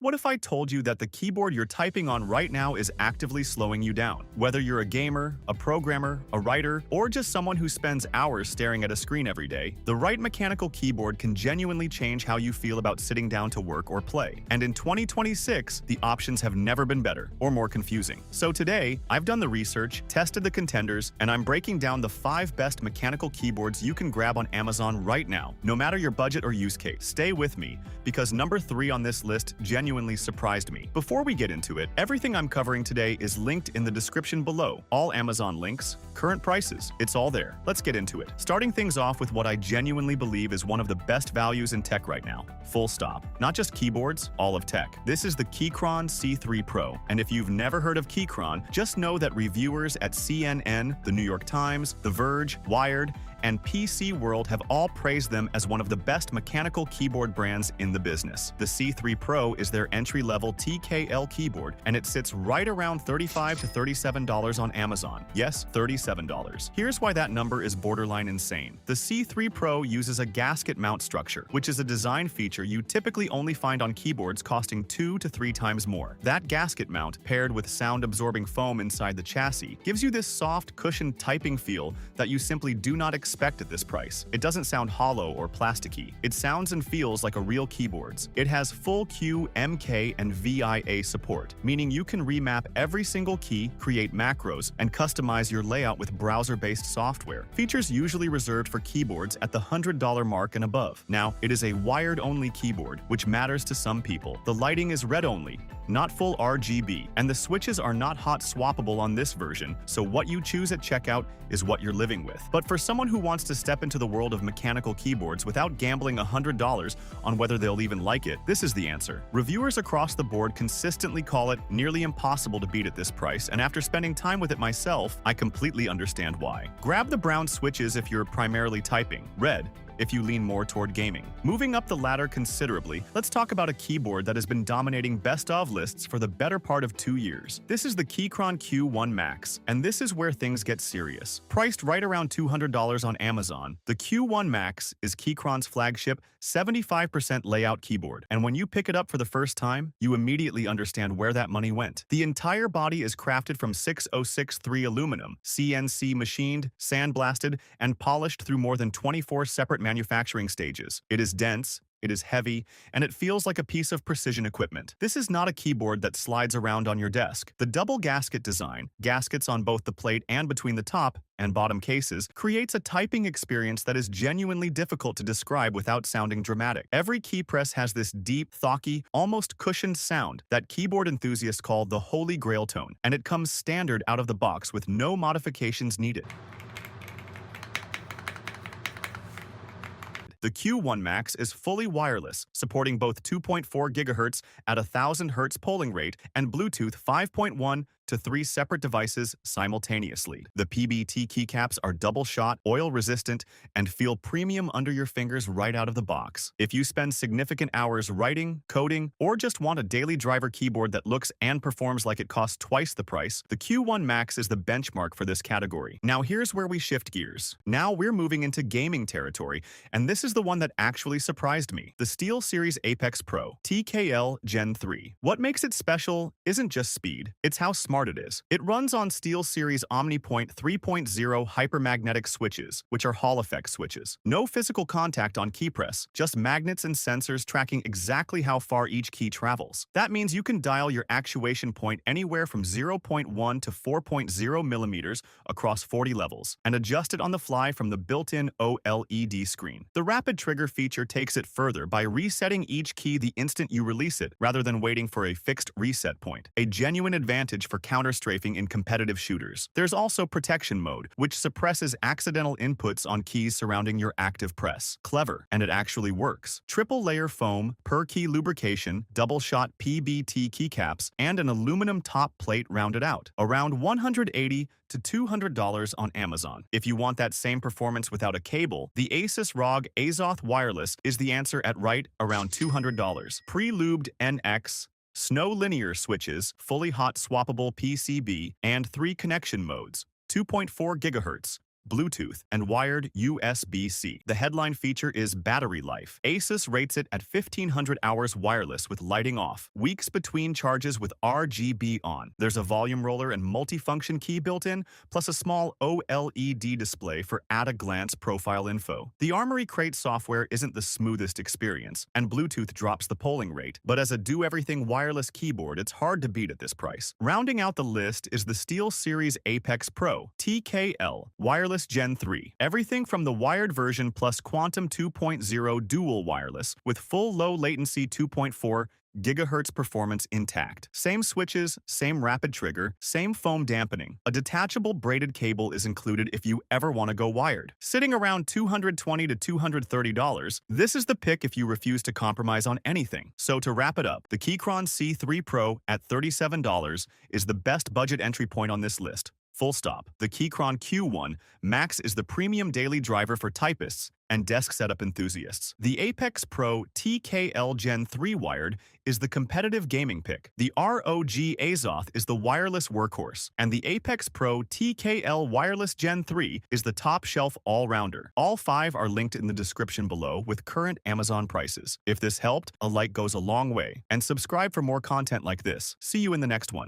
What if I told you that the keyboard you're typing on right now is actively slowing you down? Whether you're a gamer, a programmer, a writer, or just someone who spends hours staring at a screen every day, the right mechanical keyboard can genuinely change how you feel about sitting down to work or play. And in 2026, the options have never been better or more confusing. So today, I've done the research, tested the contenders, and I'm breaking down the 5 best mechanical keyboards you can grab on Amazon right now, no matter your budget or use case. Stay with me, because number 3 on this list genuinely surprised me. Before we get into it, everything I'm covering today is linked in the description below. All Amazon links, current prices, it's all there. Let's get into it. Starting things off with what I genuinely believe is one of the best values in tech right now. Full stop. Not just keyboards, all of tech. This is the Keychron C3 Pro. And if you've never heard of Keychron, just know that reviewers at CNN, The New York Times, The Verge, Wired, and PC World have all praised them as one of the best mechanical keyboard brands in the business. The C3 Pro is their entry-level TKL keyboard, and it sits right around $35 to $37 on Amazon. Yes, $37. Here's why that number is borderline insane. The C3 Pro uses a gasket mount structure, which is a design feature you typically only find on keyboards costing 2 to 3 times more. That gasket mount, paired with sound-absorbing foam inside the chassis, gives you this soft, cushioned typing feel that you simply do not expect at this price. It doesn't sound hollow or plasticky. It sounds and feels like a real keyboard's. It has full Q, MK, and VIA support, meaning you can remap every single key, create macros, and customize your layout with browser-based software. Features usually reserved for keyboards at the $100 mark and above. Now, it is a wired-only keyboard, which matters to some people. The lighting is red-only, not full RGB, and the switches are not hot swappable on this version, so what you choose at checkout is what you're living with. But for someone who wants to step into the world of mechanical keyboards without gambling $100 on whether they'll even like it, this is the answer. Reviewers across the board consistently call it nearly impossible to beat at this price, and after spending time with it myself, I completely understand why. Grab the brown switches if you're primarily typing, red if you lean more toward gaming. Moving up the ladder considerably, let's talk about a keyboard that has been dominating best-of lists for the better part of 2 years. This is the Keychron Q1 Max, and this is where things get serious. Priced right around $200 on Amazon, the Q1 Max is Keychron's flagship 75% layout keyboard, and when you pick it up for the first time, you immediately understand where that money went. The entire body is crafted from 6063 aluminum, CNC machined, sandblasted, and polished through more than 24 separate manufacturing stages. It is dense, it is heavy, and it feels like a piece of precision equipment. This is not a keyboard that slides around on your desk. The double gasket design, gaskets on both the plate and between the top and bottom cases, creates a typing experience that is genuinely difficult to describe without sounding dramatic. Every key press has this deep, thocky, almost cushioned sound that keyboard enthusiasts call the holy grail tone, and it comes standard out of the box with no modifications needed. The Q1 Max is fully wireless, supporting both 2.4 GHz at a 1000 Hz polling rate and Bluetooth 5.1 to 3 separate devices simultaneously. The PBT keycaps are double-shot, oil-resistant, and feel premium under your fingers right out of the box. If you spend significant hours writing, coding, or just want a daily driver keyboard that looks and performs like it costs twice the price, the Q1 Max is the benchmark for this category. Now here's where we shift gears. Now we're moving into gaming territory, and this is the one that actually surprised me. The SteelSeries Apex Pro, TKL Gen 3. What makes it special isn't just speed, it's how smart it is. It runs on SteelSeries OmniPoint 3.0 hypermagnetic switches, which are Hall effect switches. No physical contact on key press, just magnets and sensors tracking exactly how far each key travels. That means you can dial your actuation point anywhere from 0.1 to 4.0 millimeters across 40 levels, and adjust it on the fly from the built-in OLED screen. The rapid trigger feature takes it further by resetting each key the instant you release it, rather than waiting for a fixed reset point. A genuine advantage for counter-strafing in competitive shooters. There's also protection mode, which suppresses accidental inputs on keys surrounding your active press. Clever, and it actually works. Triple-layer foam, per-key lubrication, double-shot PBT keycaps, and an aluminum top plate rounded out. Around $180 to $200 on Amazon. If you want that same performance without a cable, the ASUS ROG Azoth Wireless is the answer at right around $200. Pre-lubed NX, Snow linear switches, fully hot swappable PCB, and 3 connection modes, 2.4 GHz, Bluetooth, and wired USB-C. The headline feature is battery life. ASUS rates it at 1500 hours wireless with lighting off, weeks between charges with RGB on. There's a volume roller and multifunction key built in, plus a small OLED display for at-a-glance profile info. The Armory Crate software isn't the smoothest experience, and Bluetooth drops the polling rate, but as a do-everything wireless keyboard, it's hard to beat at this price. Rounding out the list is the SteelSeries Apex Pro TKL Wireless Gen 3. Everything from the wired version plus Quantum 2.0 dual wireless with full low latency 2.4 GHz performance intact. Same switches, same rapid trigger, same foam dampening. A detachable braided cable is included if you ever want to go wired. Sitting around $220 to $230, this is the pick if you refuse to compromise on anything. So to wrap it up, the Keychron C3 Pro at $37 is the best budget entry point on this list. Full stop. The Keychron Q1 Max is the premium daily driver for typists and desk setup enthusiasts. The Apex Pro TKL Gen 3 wired is the competitive gaming pick. The ROG Azoth is the wireless workhorse, and the Apex Pro TKL Wireless Gen 3 is the top shelf all-rounder. All 5 are linked in the description below with current Amazon prices. If this helped, a like goes a long way, and subscribe for more content like this. See you in the next one.